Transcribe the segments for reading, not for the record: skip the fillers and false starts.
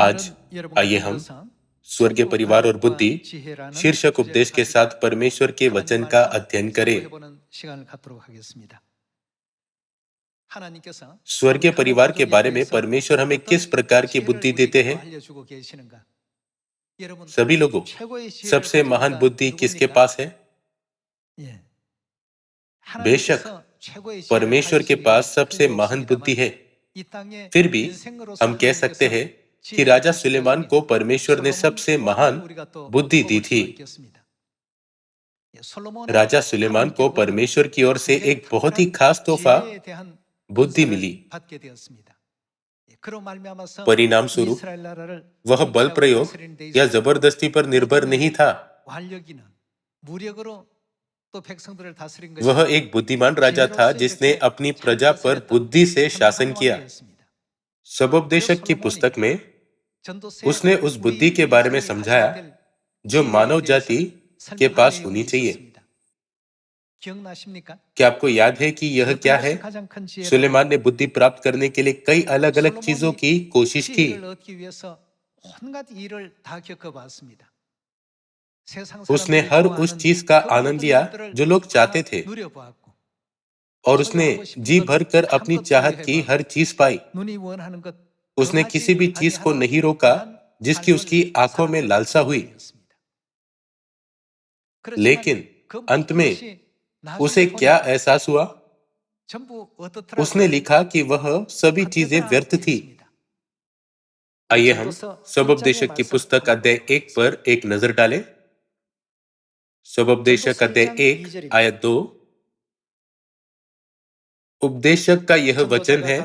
आज आइए हम स्वर्गीय परिवार और बुद्धि शीर्षक उपदेश के साथ परमेश्वर के वचन का अध्ययन करें। स्वर्गीय परिवार के बारे में परमेश्वर हमें किस प्रकार की बुद्धि देते हैं? सभी लोगों, सबसे महान बुद्धि किसके पास है? बेशक परमेश्वर के पास सबसे महान बुद्धि है। फिर भी हम कह सकते हैं कि राजा सुलेमान को परमेश्वर ने सबसे महान बुद्धि दी थी। राजा सुलेमान को परमेश्वर की ओर से एक बहुत ही खास तोहफा बुद्धि मिली। परिणाम स्वरूप वह बल प्रयोग या जबरदस्ती पर निर्भर नहीं था। वह एक बुद्धिमान राजा था जिसने अपनी प्रजा पर बुद्धि से शासन किया। सबोपदेशक की पुस्तक में उसने उस बुद्धि के बारे में समझाया जो मानव जाति के पास होनी चाहिए। क्या आपको याद है कि यह क्या है? सुलेमान ने बुद्धि प्राप्त करने के लिए कई अलग अलग चीजों की कोशिश की। उसने हर उस चीज का आनंद लिया जो लोग चाहते थे, और उसने जी भर कर अपनी चाहत की हर चीज पाई। उसने किसी भी चीज को नहीं रोका जिसकी उसकी आंखों में लालसा हुई। लेकिन अंत में उसे क्या एहसास हुआ? उसने लिखा कि वह सभी चीजें व्यर्थ थी। आइए हम सबोपदेशक की पुस्तक अध्याय 1 पर एक नजर डालें। सबोपदेशक अध्याय 1 आयत 2। उपदेशक का यह वचन है,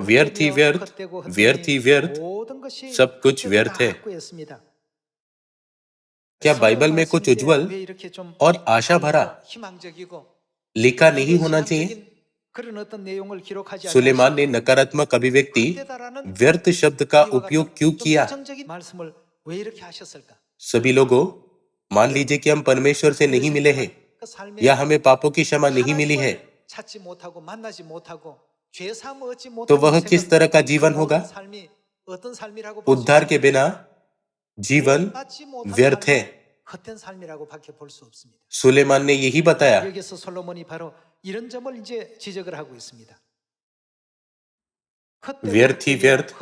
व्यर्थ ही व्यर्थ, व्यर्थ ही व्यर्थ, सब कुछ व्यर्थ है। क्या बाइबल में कुछ उज्जवल और आशा भरा लिखा नहीं होना चाहिए? सुलेमान ने नकारात्मक अभिव्यक्ति व्यर्थ शब्द का उपयोग क्यों किया? सभी लोगों, मान लीजिए कि हम परमेश्वर से नहीं मिले हैं या हमें पापों की क्षमा नहीं मिली है, तो वह किस तरह का जीवन होगा? उद्धार के बिना जीवन व्यर्थ है। सुलेमान ने यही बताया। व्यर्थ ही व्यर्थ,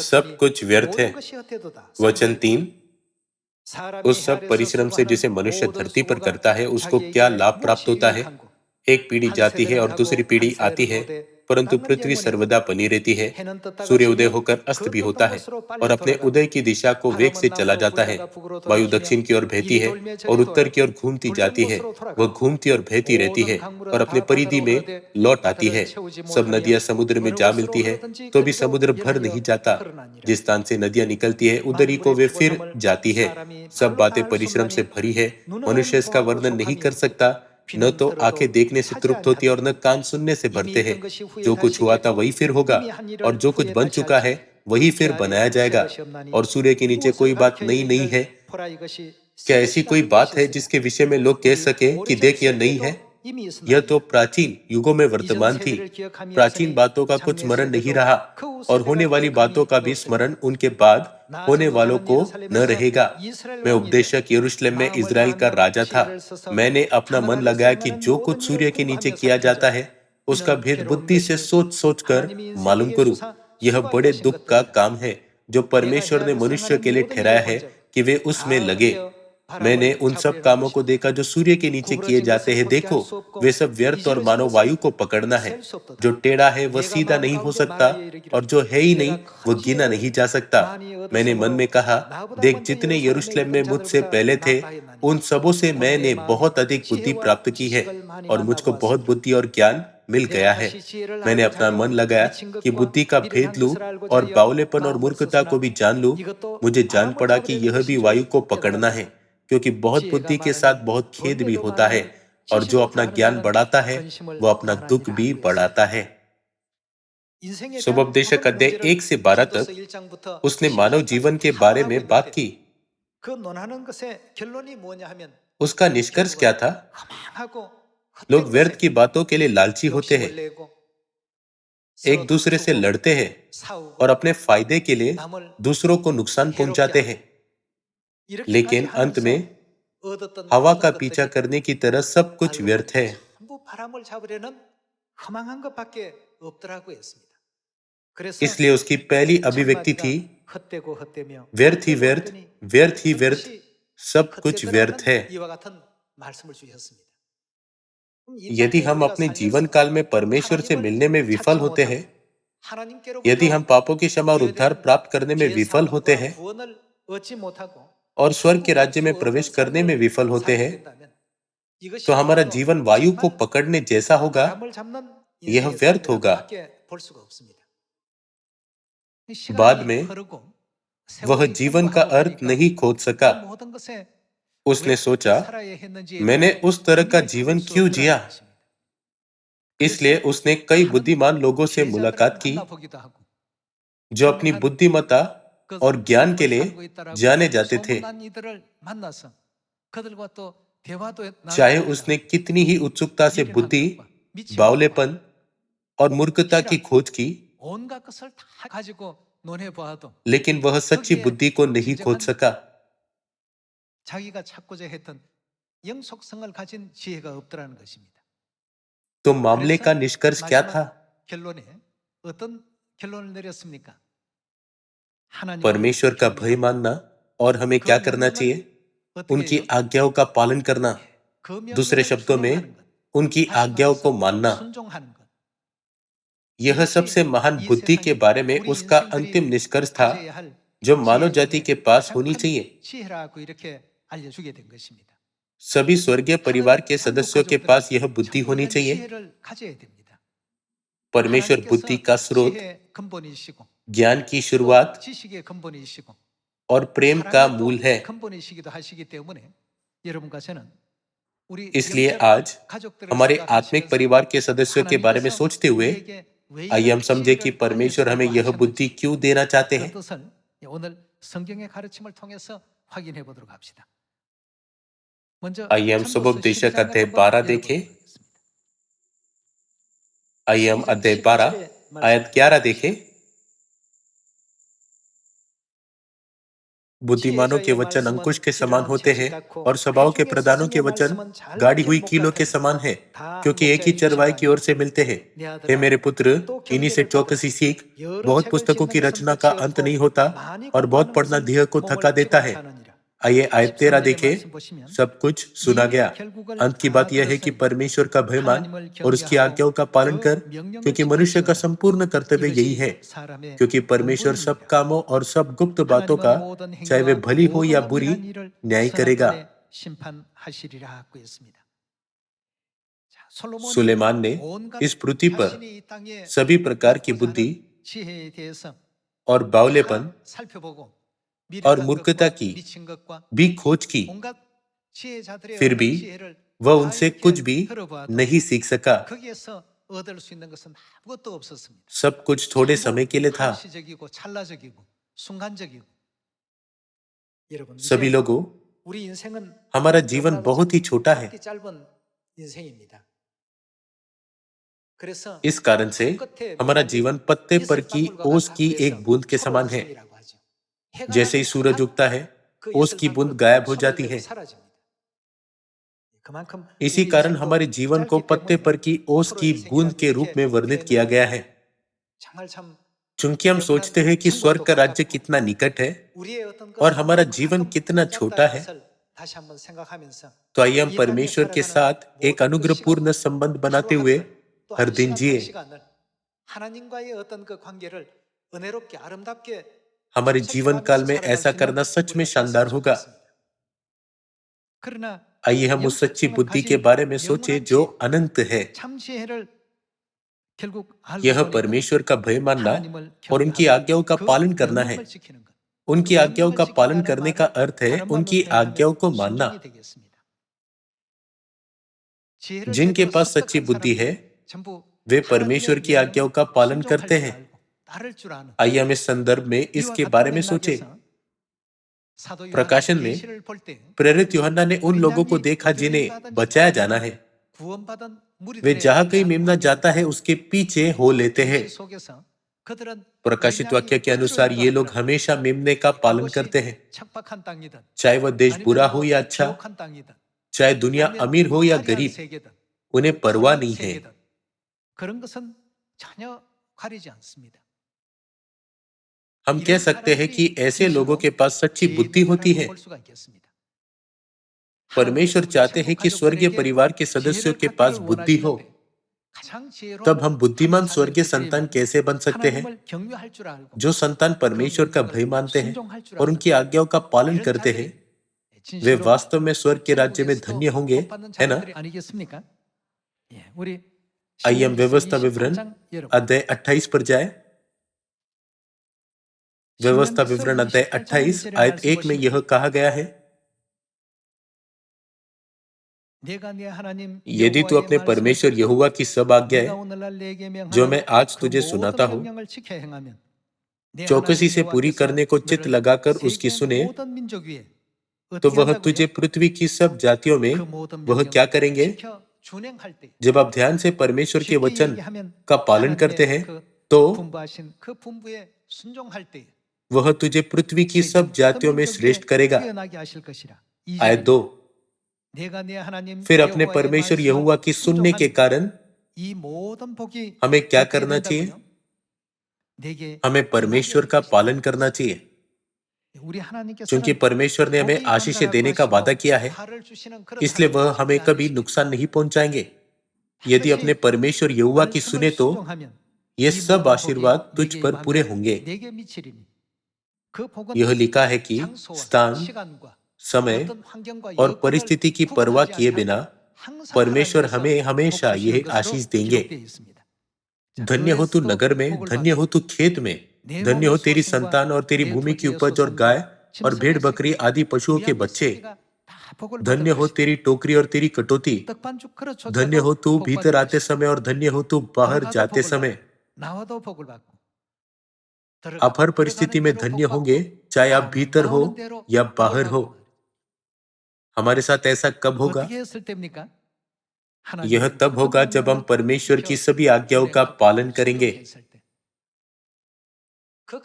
सब कुछ व्यर्थ है। वचन 3, उस सब परिश्रम से जिसे मनुष्य धरती पर करता है उसको क्या लाभ प्राप्त होता है? एक पीढ़ी जाती है और दूसरी पीढ़ी आती है, परंतु पृथ्वी सर्वदा बनी रहती है। सूर्य उदय होकर अस्त भी होता है और अपने उदय की दिशा को वेग से चला जाता है। वायु दक्षिण की ओर बहती है और उत्तर की ओर घूमती जाती है। वह घूमती और बहती रहती है और अपने परिधि में लौट आती है। सब नदियां समुद्र में जा मिलती है तो भी समुद्र भर नहीं जाता। जिस स्थान से नदियां निकलती है उधर ही को वे फिर जाती है। सब बातें परिश्रम से भरी है, मनुष्य इसका वर्णन नहीं कर सकता। न तो आंखें देखने से तृप्त होती और न कान सुनने से भरते हैं। जो कुछ हुआ था वही फिर होगा और जो कुछ बन चुका है वही फिर बनाया जाएगा, और सूर्य के नीचे कोई बात नई नहीं है। क्या ऐसी कोई बात है जिसके विषय में लोग कह सके कि देख यह नई है? यह तो प्राचीन युगों में वर्तमान थी। प्राचीन बातों का कुछ स्मरण नहीं रहा और होने वाली बातों का भी स्मरण उनके बाद होने वालों को न रहेगा। मैं उपदेशक यरूशलेम में इजराइल का राजा था। मैंने अपना मन लगाया कि जो कुछ सूर्य के नीचे किया जाता है उसका भेद बुद्धि से सोच सोच कर मालूम करूं। यह बड़े दुख का काम है जो परमेश्वर ने मनुष्य के लिए ठहराया है कि वे उसमें लगे। मैंने उन सब कामों को देखा जो सूर्य के नीचे किए जाते हैं। देखो, वे सब व्यर्थ और मानव वायु को पकड़ना है। जो टेढ़ा है वह सीधा नहीं हो सकता और जो है ही नहीं वह गिना नहीं जा सकता। मैंने मन में कहा, देख, जितने यरूशलेम में मुझसे पहले थे उन सबों से मैंने बहुत अधिक बुद्धि प्राप्त की है और मुझको बहुत बुद्धि और ज्ञान मिल गया है। मैंने अपना मन लगाया कि बुद्धि का भेद लूं और बावलेपन और मूर्खता को भी जान लूं। मुझे जान पड़ा कि यह भी वायु को पकड़ना है, क्योंकि बहुत बुद्धि के साथ बहुत खेद भी होता है, और जो अपना ज्ञान बढ़ाता है वो अपना दुख भी बढ़ाता है। सुबोपदेशक अध्याय 1 से 12 तक उसने मानव जीवन के बारे में बात की। उसका निष्कर्ष क्या था? लोग व्यर्थ की बातों के लिए लालची होते हैं। एक दूसरे से लड़ते हैं और अपने फायदे के लिए दूसरों को नुकसान पहुंचाते हैं, लेकिन अंत में हवा का पीछा करने की तरह सब कुछ व्यर्थ है। इसलिए उसकी पहली अभिव्यक्ति थी, व्यर्थ ही व्यर्थ, व्यर्थ ही व्यर्थ, सब कुछ व्यर्थ है। यदि हम अपने जीवन काल में परमेश्वर से मिलने में विफल होते हैं, यदि हम पापों की क्षमा और उद्धार प्राप्त करने में विफल होते हैं और स्वर्ग के राज्य में प्रवेश करने में विफल होते हैं, तो हमारा जीवन वायु को पकड़ने जैसा होगा, यह व्यर्थ होगा। बाद में वह जीवन का अर्थ नहीं खोज सका। उसने सोचा, मैंने उस तरह का जीवन क्यों जिया? इसलिए उसने कई बुद्धिमान लोगों से मुलाकात की, जो अपनी बुद्धिमत्ता और ज्ञान के लिए जाने जाते थे। चाहे उसने कितनी ही उत्सुकता से बुद्धि, बावलेपन और मूर्खता की खोज की, लेकिन वह सच्ची बुद्धि को नहीं खोज सका। तो मामले का निष्कर्ष क्या था? परमेश्वर का भय मानना और हमें क्या करना चाहिए? उनकी आज्ञाओं का पालन करना। दूसरे शब्दों में, उनकी आज्ञाओं को मानना। यह सबसे महान बुद्धि के बारे में उसका अंतिम निष्कर्ष था, जो मानव जाति के पास होनी चाहिए। सभी स्वर्गीय परिवार के सदस्यों के पास यह बुद्धि होनी चाहिए। परमेश्वर बुद्धि का स्रोत, ज्ञान की शुरुआत और प्रेम का मूल है। इसलिए आज हमारे आत्मिक परिवार के सदस्यों के बारे में सोचते हुए, आइए हम समझे कि परमेश्वर हमें यह बुद्धि क्यों देना चाहते हैं। आइए हम सुबोपदेशक अध्याय 12 देखें। आइए हम अध्याय 12 आयत 11 देखें। बुद्धिमानों के वचन अंकुश के समान होते हैं और सभाओं के प्रधानों के वचन गाड़ी हुई कीलों के समान है, क्योंकि एक ही चरवाहे की ओर से मिलते हैं। हे मेरे पुत्र, इन्हीं से चौकसी सीख। बहुत पुस्तकों की रचना का अंत नहीं होता और बहुत पढ़ना देह को थका देता है। आइए आयत 13 देखें। सब कुछ सुना गया। अंत की बात यह है कि परमेश्वर का भय मान और उसकी आज्ञाओं का पालन कर, क्योंकि मनुष्य का संपूर्ण कर्तव्य यही है। क्योंकि परमेश्वर सब कामों और सब गुप्त बातों का, चाहे वे भली हो या बुरी, न्याय करेगा। सुलेमान ने इस पृथ्वी पर सभी प्रकार की बुद्धि और बावलेपन और मूर्खता की भी खोज की, फिर भी वह उनसे कुछ भी नहीं सीख सका। सब कुछ थोड़े समय के लिए था। सभी लोगों, हमारा जीवन बहुत ही छोटा है। इस कारण से हमारा जीवन पत्ते पर की ओस की एक बूंद के समान है। जैसे ही सूरज उगता है, ओस की बूंद गायब हो जाती है। इसी कारण हमारे जीवन को पत्ते पर की ओस की बूंद के रूप में वर्णित किया गया है। चूंकि हम सोचते हैं कि स्वर्ग का राज्य कितना निकट है और हमारा जीवन कितना छोटा है, तो आइए हम परमेश्वर के साथ एक अनुग्रहपूर्ण संबंध बनाते हुए हर दिन जिए। हमारे जीवन काल में ऐसा करना सच में शानदार होगा। आइए हम उस सच्ची बुद्धि के बारे में सोचें जो अनंत है। यह परमेश्वर का भय मानना और उनकी आज्ञाओं का पालन करना है। उनकी आज्ञाओं का पालन करने का अर्थ है उनकी आज्ञाओं को मानना। जिनके पास सच्ची बुद्धि है, वे परमेश्वर की आज्ञाओं का पालन करते हैं। आइए हम इस संदर्भ में इसके बारे में सोचें। प्रकाशन में प्रेरित यूहन्ना ने उन लोगों को देखा जिन्हें बचाया जाना है। वे जहां कहीं मेमना जाता है उसके पीछे हो लेते हैं। प्रकाशित वाक्य के अनुसार ये लोग हमेशा मेमने का पालन करते हैं, चाहे वह देश बुरा हो या अच्छा, चाहे दुनिया अमीर हो या गरीब, उन्हें परवाह नहीं है। हम कह सकते हैं कि ऐसे लोगों के पास सच्ची बुद्धि होती है। परमेश्वर चाहते हैं कि स्वर्गीय परिवार के सदस्यों के पास बुद्धि हो। तब हम बुद्धिमान स्वर्गीय संतान कैसे बन सकते हैं? जो संतान परमेश्वर का भय मानते हैं और उनकी आज्ञाओं का पालन करते हैं, वे वास्तव में स्वर्ग के राज्य में धन्य होंगे, है ना? आइए हम व्यवस्था विवरण अध्याय 28 पर जाए। व्यवस्था विवरण अध्याय 28 आयत 1 में यह कहा गया है, यदि तू अपने परमेश्वर यहोवा की सब आज्ञाएं जो मैं आज तुझे सुनाता हूं चौकसी से पूरी करने को चित्त लगाकर उसकी सुने, तो वह तुझे पृथ्वी की सब जातियों में वह क्या करेंगे? जब आप ध्यान से परमेश्वर के वचन का पालन करते हैं तो वह तुझे पृथ्वी की सब जातियों में श्रेष्ठ करेगा। आयत 2, फिर अपने परमेश्वर यहोवा की सुनने के कारण हमें क्या करना चाहिए? हमें परमेश्वर का पालन करना चाहिए, क्योंकि परमेश्वर ने हमें आशीषें देने का वादा किया है, इसलिए वह हमें कभी नुकसान नहीं पहुंचाएंगे। यदि अपने परमेश्वर यहोवा की सुने तो ये सब आशीर्वाद तुझ पर पूरे होंगे। यह लिखा है कि स्थान, समय और परिस्थिति की परवाह किए बिना परमेश्वर हमें हमेशा यह आशीष देंगे। धन्य हो तू नगर में, धन्य हो तू खेत में, धन्य हो तेरी संतान और तेरी भूमि की उपज और गाय और भेड़ बकरी आदि पशुओं के बच्चे। धन्य हो तेरी टोकरी और तेरी कटोती। धन्य हो तू भीतर आते समय और धन्य हो तू बाहर जाते समय। आप हर परिस्थिति में धन्य होंगे, चाहे आप भीतर हो या बाहर हो। हमारे साथ ऐसा कब होगा? यह तब होगा जब हम परमेश्वर की सभी आज्ञाओं का पालन करेंगे।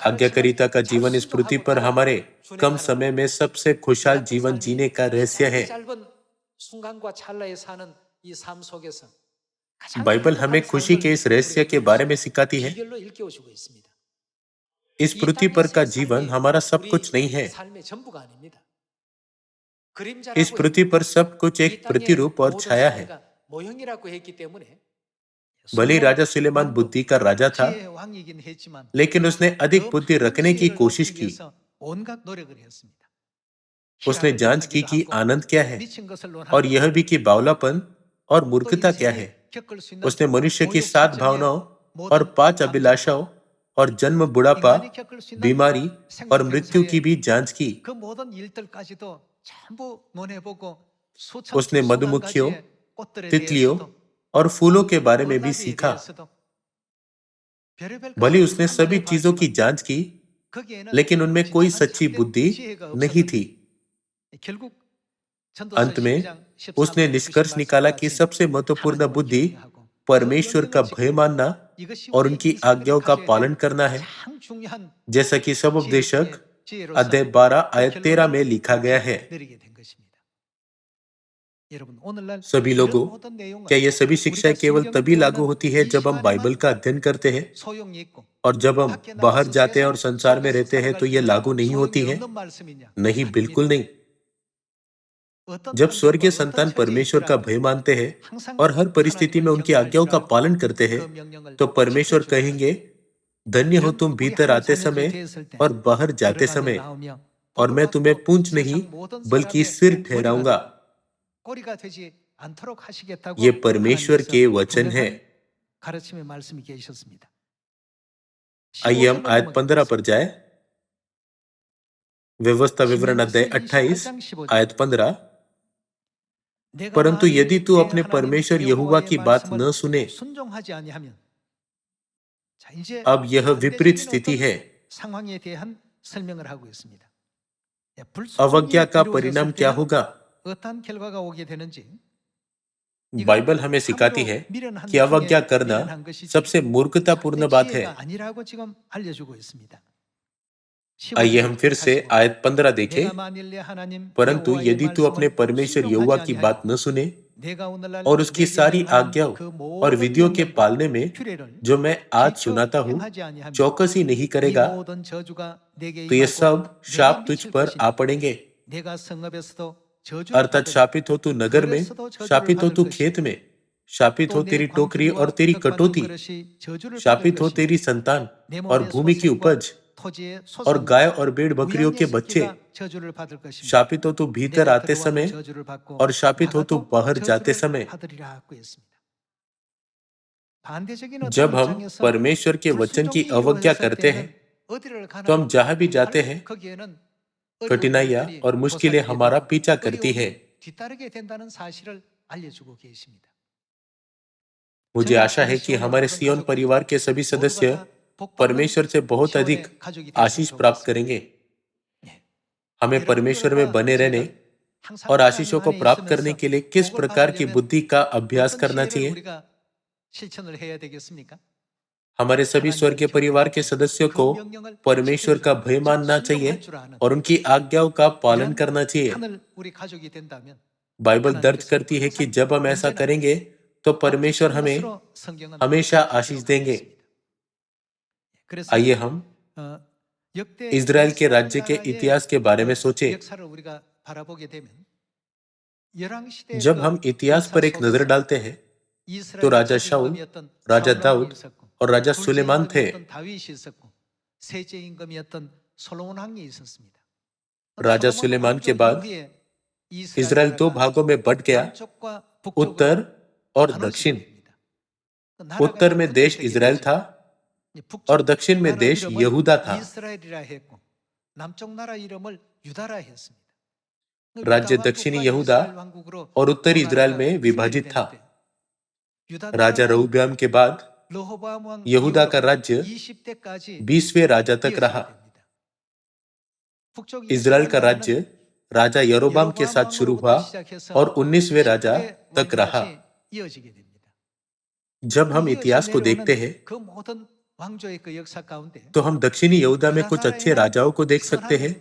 आज्ञाकारिता का जीवन इस पृथ्वी पर हमारे कम समय में सबसे खुशहाल जीवन जीने का रहस्य है। बाइबल हमें खुशी के इस रहस्य के बारे में सिखाती है। इस पृथ्वी पर का जीवन हमारा सब कुछ नहीं है। इस पृथ्वी पर सब कुछ एक प्रतिरूप और छाया है। भले राजा सुलेमान बुद्धि का राजा था, लेकिन उसने अधिक बुद्धि रखने की कोशिश की। उसने जांच की कि आनंद क्या है और यह भी कि बावलापन और मूर्खता क्या है। उसने मनुष्य की 7 भावनाओं और 5 अभिलाषाओं और जन्म, बुढ़ापा, बीमारी और मृत्यु की भी जांच की। उसने मधुमक्खियों, तितलियों और फूलों के बारे में भी सीखा। भले उसने सभी चीजों की जांच की, लेकिन उनमें कोई सच्ची बुद्धि नहीं थी। अंत में उसने निष्कर्ष निकाला कि सबसे महत्वपूर्ण बुद्धि परमेश्वर का भय मानना और उनकी आज्ञाओं का पालन करना है, जैसा कि सबोपदेशक अध्याय 12 आयत 13 में लिखा गया है। सभी लोगों, क्या यह सभी शिक्षाएं केवल तभी लागू होती है जब हम बाइबल का अध्ययन करते हैं, और जब हम बाहर जाते हैं और संसार में रहते हैं तो यह लागू नहीं होती है? नहीं, बिल्कुल नहीं। जब स्वर्गीय संतान परमेश्वर का भय मानते हैं और हर परिस्थिति में उनकी आज्ञाओं का पालन करते हैं, तो परमेश्वर कहेंगे, धन्य हो तुम भीतर आते समय और बाहर जाते समय, और मैं तुम्हें पूंछ नहीं बल्कि सिर ठहराऊंगा। ये परमेश्वर के वचन है। आइए हम आयत 15 पर जाए। व्यवस्था विवरण अध्याय 28 आयत 15, परंतु यदि तू अपने परमेश्वर यहोवा की बात न सुने, अब यह विपरीत स्थिति है। अवज्ञा का परिणाम क्या होगा? बाइबल हमें सिखाती है कि अवज्ञा करना सबसे मूर्खतापूर्ण बात है। आइए हम फिर से आयत 15 देखें। परंतु यदि तू अपने परमेश्वर यहोवा की बात न सुने और उसकी सारी आज्ञाओं और विधियों के पालने में जो मैं आज सुनाता हूँ चौकसी नहीं करेगा, तो ये सब शाप तुझ पर आ पड़ेंगे। अर्थात शापित हो तू नगर में, शापित हो तू खेत में, शापित हो तेरी टोकरी और तेरी कटोती, शापित हो तेरी संतान और भूमि की उपज और गाय और भेड़ बकरियों के बच्चे। शापित हो तू भीतर आते समय और शापित हो तू बाहर जाते समय। जब हम परमेश्वर के वचन की अवज्ञा करते हैं तो हम जहां भी जाते हैं कठिनाइयां और मुश्किलें हमारा पीछा करती है। मुझे आशा है कि हमारे सियोन परिवार के सभी सदस्य परमेश्वर से बहुत अधिक आशीष प्राप्त करेंगे। हमें परमेश्वर में बने रहने और आशीषों को प्राप्त करने के लिए किस प्रकार की बुद्धि का अभ्यास करना चाहिए? हमारे सभी स्वर्गीय परिवार के सदस्यों को परमेश्वर का भय मानना चाहिए और उनकी आज्ञाओं का पालन करना चाहिए। बाइबल दर्ज करती है कि जब हम ऐसा करेंगे तो परमेश्वर हमें हमेशा आशीष देंगे। आइए हम इज़राइल के राज्य के इतिहास के बारे में सोचें। जब हम इतिहास पर एक नजर डालते हैं तो राजा शाऊल, राजा दाऊद और राजा सुलेमान थे। राजा सुलेमान के बाद इज़राइल दो भागों में बंट गया, उत्तर और दक्षिण। उत्तर में देश इज़राइल था और दक्षिण में देश यहूदा था। राज्य दक्षिणी यहूदा और उत्तरी इज़राइल में विभाजित था। राजा रहोबयाम के बाद यहूदा का राज्य 20वें राजा तक रहा। इज़राइल का राज्य राजा यरोबाम के साथ शुरू हुआ और 19वें राजा तक रहा। जब हम इतिहास को देखते हैं तो हम दक्षिणी यहूदा में कुछ अच्छे राजाओं को देख सकते हैं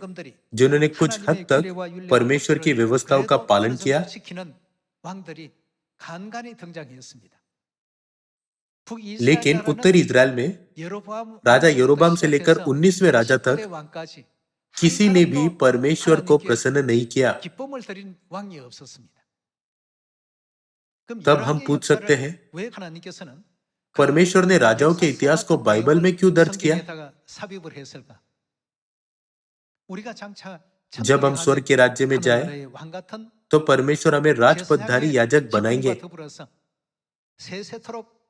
जिन्होंने कुछ हद तक परमेश्वर की व्यवस्थाओं का पालन किया। लेकिन उत्तरी इज़राइल में राजा यरोबाम से लेकर 19वें राजा तक किसी ने भी परमेश्वर को प्रसन्न नहीं किया। तब हम पूछ सकते हैं, परमेश्वर ने राजाओं के इतिहास को बाइबल में क्यों दर्ज किया? जब हम स्वर्ग के राज्य में जाए तो परमेश्वर हमें राजपदधारी याजक बनाएंगे।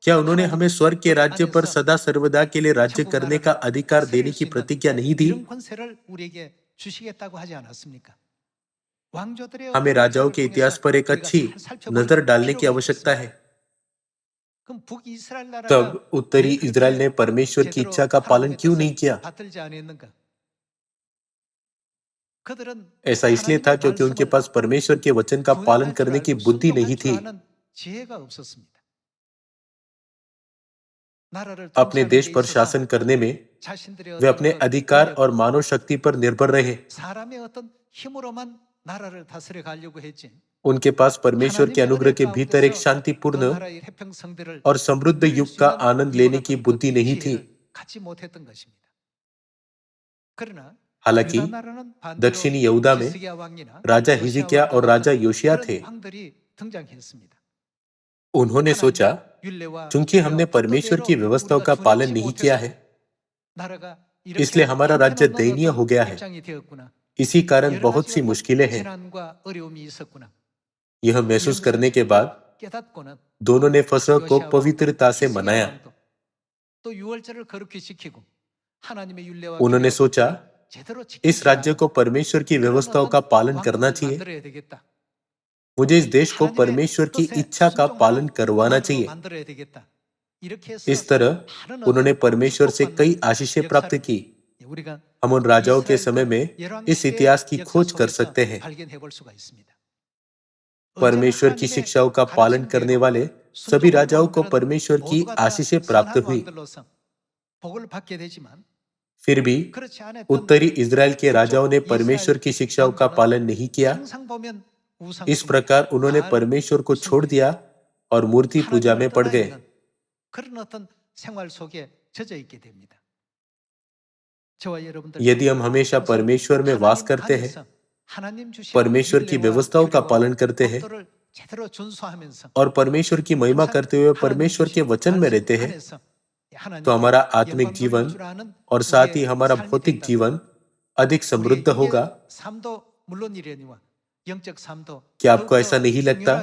क्या उन्होंने हमें स्वर्ग के राज्य पर सदा सर्वदा के लिए राज्य करने का अधिकार देने की प्रतिज्ञा नहीं दी? हमें राजाओं के इतिहास पर एक अच्छी नजर डालने की आवश्यकता है। तब उत्तरी इज़राइल ने परमेश्वर की इच्छा का पालन क्यों नहीं किया? ऐसा इसलिए था क्योंकि उनके पास परमेश्वर के वचन का पालन करने की बुद्धि नहीं थी। अपने देश पर शासन करने में वे अपने अधिकार और मानव शक्ति पर निर्भर रहे। उनके पास परमेश्वर के अनुग्रह के भीतर एक शांतिपूर्ण और समृद्ध युग का आनंद लेने की बुद्धि नहीं थी। हालांकि दक्षिणी यहूदा में राजा हिजकिय्याह और राजा योशिय्याह थे। उन्होंने सोचा, चूंकि हमने परमेश्वर की व्यवस्थाओं का पालन नहीं किया है, इसलिए हमारा राज्य दयनीय हो गया है। इसी कारण बहुत सी मुश्किलें हैं। यह महसूस करने के बाद दोनों ने फसह को पवित्रता से मनाया। उन्होंने सोचा, इस राज्य को परमेश्वर की व्यवस्थाओं का पालन करना चाहिए। मुझे इस देश को परमेश्वर की इच्छा का पालन करवाना चाहिए। इस तरह उन्होंने परमेश्वर से कई आशीषें प्राप्त की। हम उन राजाओं के समय में इस इतिहास की खोज कर सकते हैं। परमेश्वर की शिक्षाओं का पालन करने वाले सभी राजाओं को परमेश्वर की आशीषें प्राप्त हुई। फिर भी उत्तरी इज़राइल के राजाओं ने परमेश्वर की शिक्षाओं का पालन नहीं किया। इस प्रकार उन्होंने परमेश्वर को छोड़ दिया और मूर्ति पूजा में पड़ गए। यदि हम हमेशा परमेश्वर में वास करते हैं, परमेश्वर की व्यवस्थाओं का पालन करते हैं और परमेश्वर की महिमा करते हुए परमेश्वर के वचन में रहते हैं, तो हमारा आत्मिक जीवन और साथ ही हमारा भौतिक जीवन अधिक समृद्ध होगा। क्या आपको ऐसा नहीं लगता?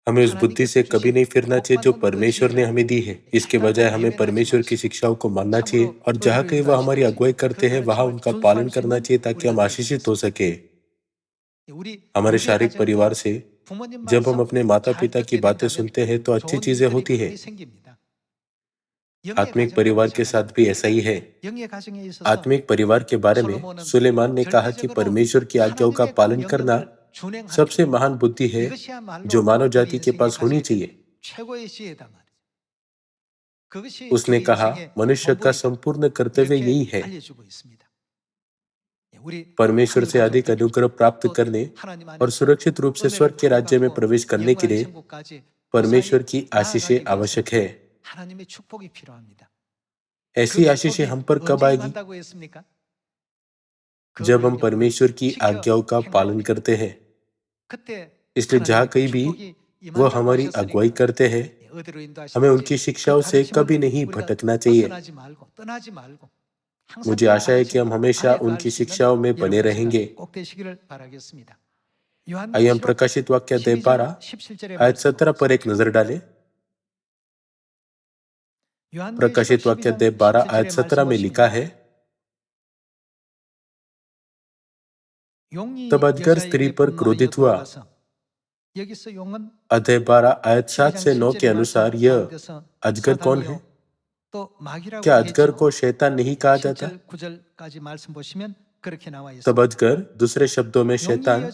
हमें उस बुद्धि से कभी नहीं फिरना चाहिए जो परमेश्वर ने हमें दी है। इसके बजाय हमें परमेश्वर की शिक्षाओं को मानना चाहिए और जहाँ कहीं वह हमारी अगुवाई करते हैं वहां उनका पालन करना चाहिए ताकि हम आशीषित हो सके। हमारे शारीरिक परिवार से जब हम अपने माता पिता की बातें सुनते हैं तो अच्छी चीजें होती है। आत्मिक परिवार के साथ भी ऐसा ही है। आत्मिक परिवार के बारे में सुलेमान ने कहा कि परमेश्वर की आज्ञाओं का पालन करना सबसे महान बुद्धि है जो मानव जाति के पास होनी चाहिए। उसने कहा, मनुष्य का संपूर्ण कर्तव्य यही है। परमेश्वर से अधिक अनुग्रह प्राप्त करने और सुरक्षित रूप से स्वर्ग के राज्य में प्रवेश करने के लिए परमेश्वर की आशीषें आवश्यक है। ऐसी आशीषें हम पर कब आएगी? जब हम परमेश्वर की आज्ञाओं का पालन करते हैं। इसलिए जहाँ कहीं भी वो हमारी अगुवाई करते हैं, हमें उनकी शिक्षाओं से कभी नहीं भटकना चाहिए। मुझे आशा है कि हम हमेशा उनकी शिक्षाओं में बने रहेंगे। आइए हम प्रकाशित वाक्य अध्याय 12 आयत 17 पर एक नजर डालें। प्रकाशित वाक्य अध्याय 12 आयत 17 में लिखा है, तब अजगर स्त्री पर क्रोधित हुआ। अध्याय 12 आयत 7 से 9 के अनुसार यह अजगर कौन है? क्या अजगर को शैतान नहीं कहा जाता? तब अजगर, दूसरे शब्दों में शैतान,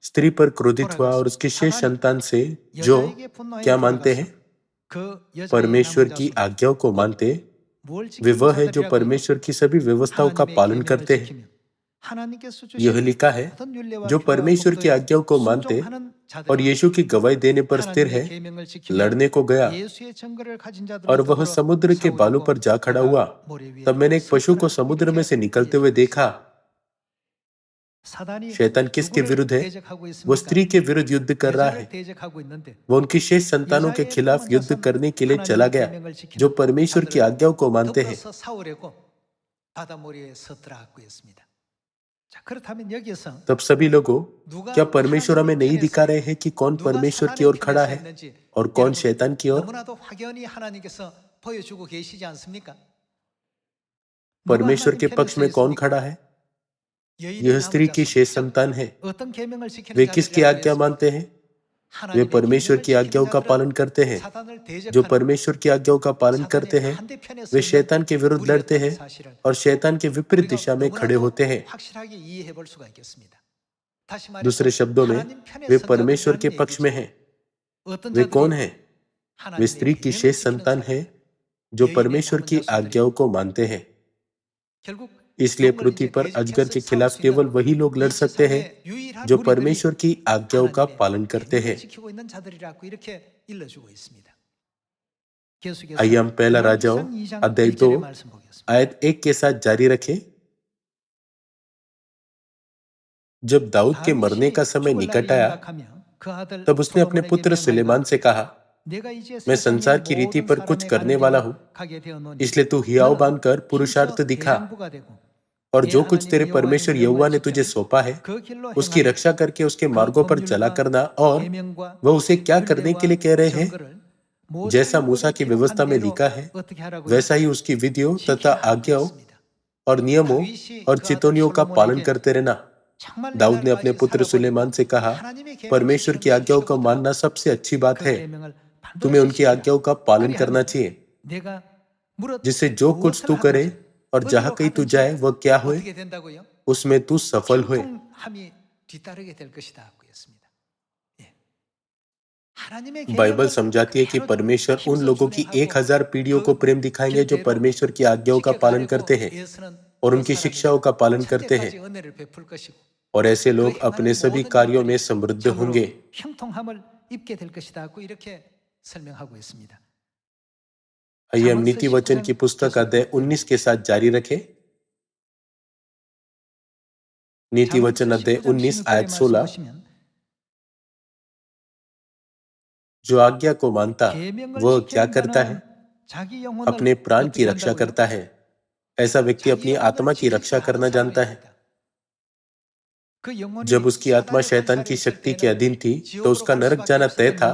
स्त्री पर क्रोधित हुआ और उसकी शेष संतान से जो क्या मानते हैं? परमेश्वर की आज्ञाओं को मानते, वे वह है जो परमेश्वर की सभी व्यवस्थाओं का पालन करते हैं। यह लिखा है, जो परमेश्वर की आज्ञाओं को मानते और यीशु की गवाही देने पर स्थिर है, लड़ने को गया और वह समुद्र के बालू पर जा खड़ा हुआ। तब मैंने एक पशु को समुद्र में से निकलते हुए देखा। शैतान किसके विरुद्ध है? वो स्त्री के विरुद्ध युद्ध कर रहा है। वो उनकी शेष संतानों के खिलाफ युद्ध करने के लिए चला गया जो परमेश्वर की आज्ञाओं को मानते हैं। तब सभी लोगों, क्या परमेश्वर हमें नहीं दिखा रहे हैं कि कौन परमेश्वर की ओर खड़ा है और कौन शैतान की ओर? परमेश्वर के पक्ष में कौन खड़ा है? यह स्त्री की शेष संतान है। वे किसकी आज्ञा मानते हैं? वे परमेश्वर की आज्ञाओं का पालन करते हैं। जो परमेश्वर की आज्ञाओं का पालन करते हैं, वे शैतान के विरुद्ध लड़ते हैं और शैतान के विपरीत दिशा में खड़े होते हैं। दूसरे शब्दों में, वे परमेश्वर के पक्ष में हैं। वे कौन हैं? वे स्त्री की शेष संतान है जो परमेश्वर की आज्ञाओं को मानते हैं। इसलिए पृथ्वी पर अजगर के खिलाफ केवल वही लोग लड़ सकते हैं जो परमेश्वर की आज्ञाओं का पालन करते हैं। आइए हम पहला राजाओं अध्याय 2 आयत 1 के साथ जारी रखें। जब दाऊद के मरने का समय निकट आया, तब उसने अपने पुत्र सुलेमान से कहा, मैं संसार की रीति पर कुछ करने वाला हूं, इसलिए तू हियाव बांधकर पुरुषार्थ दिखा और जो कुछ तेरे परमेश्वर यहोवा ने तुझे सौंपा है उसकी रक्षा करके उसके मार्गों पर चला करना। और वह उसे क्या करने के लिए कह रहे हैं? जैसा मूसा की व्यवस्था में लिखा है, वैसा ही उसकी विधियों तथा आज्ञाओं और नियमों और चितौनियों का पालन करते रहना। दाऊद ने अपने पुत्र सुलेमान से कहा, परमेश्वर की आज्ञाओं को मानना सबसे अच्छी बात है। तुम्हें उनकी आज्ञाओं का पालन करना चाहिए, जिससे जो कुछ तू करे और जहां कहीं तू जाए वह क्या होए, उसमें तू सफल होए। बाइबल समझाती है कि परमेश्वर उन लोगों की 1000 पीढ़ियों को प्रेम दिखाएंगे जो परमेश्वर की आज्ञाओं का पालन करते हैं और उनकी शिक्षाओं का पालन करते हैं, और ऐसे लोग अपने सभी कार्यों में समृद्ध होंगे। आइए हम नीति वचन की पुस्तक अध्याय 19 के साथ जारी रखें। नीति वचन अध्याय 19 आयत 16। जो आज्ञा को मानता वह क्या करता है? अपने प्राण की रक्षा करता है। ऐसा व्यक्ति अपनी आत्मा की रक्षा करना जानता है। जब उसकी आत्मा शैतान की शक्ति के अधीन थी तो उसका नरक जाना तय था,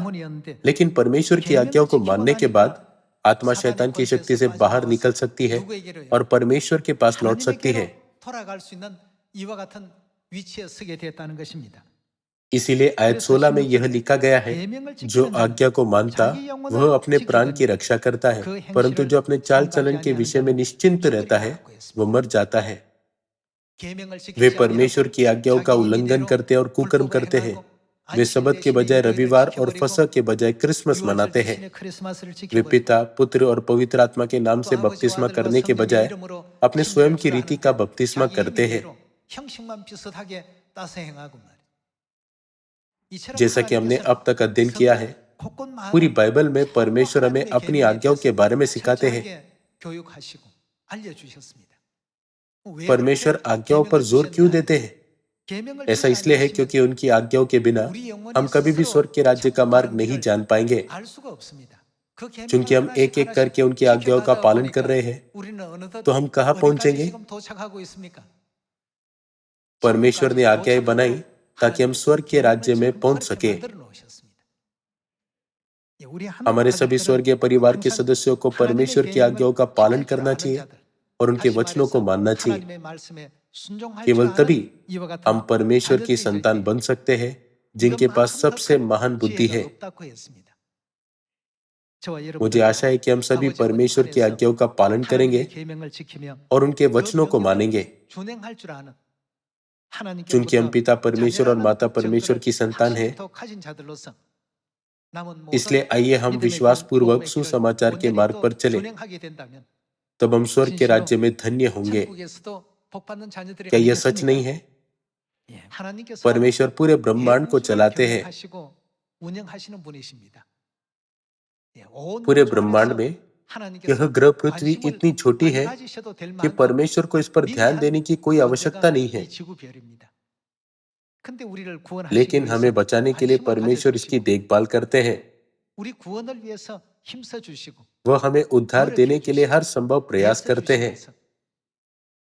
लेकिन परमेश्वर की आज्ञाओं को मानने के बाद आत्मा शैतान की शक्ति से बाहर निकल सकती है और परमेश्वर के पास लौट सकती है। इसीलिए आयत 16 में यह लिखा गया है, जो आज्ञा को मानता वह अपने प्राण की रक्षा करता है, परंतु जो अपने चाल चलन के विषय में निश्चिंत रहता है वह मर जाता है। वे परमेश्वर की आज्ञाओं का उल्लंघन करते और कुकर्म करते हैं। वे सबत के बजाय रविवार और फसह के बजाय क्रिसमस मनाते हैं। वे पिता, पुत्र और पवित्र आत्मा के नाम से बपतिस्मा करने के बजाय अपने स्वयं की रीति का बपतिस्मा करते हैं। जैसा कि हमने अब तक अध्ययन किया है, पूरी बाइबल में परमेश्वर हमें अपनी आज्ञाओं के बारे में सिखाते हैं। परमेश्वर आज्ञाओं पर जोर क्यों देते हैं? ऐसा इसलिए है क्योंकि उनकी आज्ञाओं के बिना हम कभी भी स्वर्ग के राज्य का मार्ग नहीं जान पाएंगे। चूंकि हम एक एक करके उनकी आज्ञाओं का पालन कर रहे हैं, तो हम कहां पहुंचेंगे? परमेश्वर ने आज्ञाएं बनाई ताकि हम स्वर्ग के राज्य में पहुंच सके। हमारे सभी स्वर्गीय परिवार के सदस्यों को परमेश्वर की आज्ञाओं का पालन करना चाहिए और उनके वचनों को मानना चाहिए। केवल तभी हम परमेश्वर की संतान बन सकते हैं जिनके पास सबसे महान बुद्धि है। मुझे आशा है कि हम सभी परमेश्वर की आज्ञाओं का पालन करेंगे और उनके वचनों को मानेंगे। चूंकि हम पिता परमेश्वर और माता परमेश्वर की संतान हैं, इसलिए आइए हम विश्वास पूर्वक सुसमाचार के मार्ग पर चले, तब हम स्वर्ग के राज्य में धन्य होंगे। क्या यह सच नहीं है? परमेश्वर पूरे ब्रह्मांड को चलाते हैं। पूरे ब्रह्मांड में यह ग्रह पृथ्वी इतनी छोटी है कि परमेश्वर को इस पर ध्यान देने की कोई आवश्यकता नहीं है, लेकिन हमें बचाने के लिए परमेश्वर इसकी देखभाल करते हैं। वह हमें उद्धार देने के लिए हर संभव प्रयास करते हैं।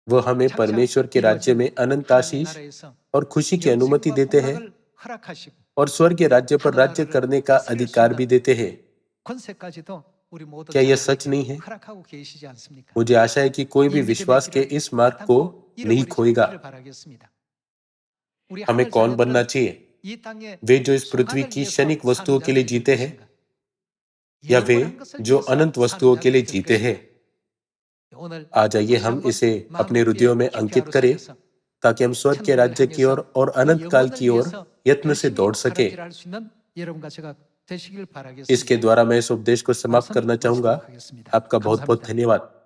वह हमें परमेश्वर के राज्य में अनंत आशीष और खुशी की अनुमति देते हैं और स्वर्ग के राज्य पर राज्य करने का अधिकार भी देते हैं। क्या यह सच नहीं है? मुझे आशा है कि कोई भी विश्वास के इस मार्ग को नहीं खोएगा। हमें कौन बनना चाहिए? वे जो इस पृथ्वी की क्षणिक वस्तुओं के लिए जीते हैं या वे जो अनंत वस्तुओं के लिए जीते हैं? आ जाइए हम इसे अपने हृदयों में अंकित करें ताकि हम स्वर्ग के राज्य की ओर और अनंत काल की ओर यत्न से दौड़ सके। इसके द्वारा मैं इस उपदेश को समाप्त करना चाहूंगा। आपका बहुत बहुत धन्यवाद।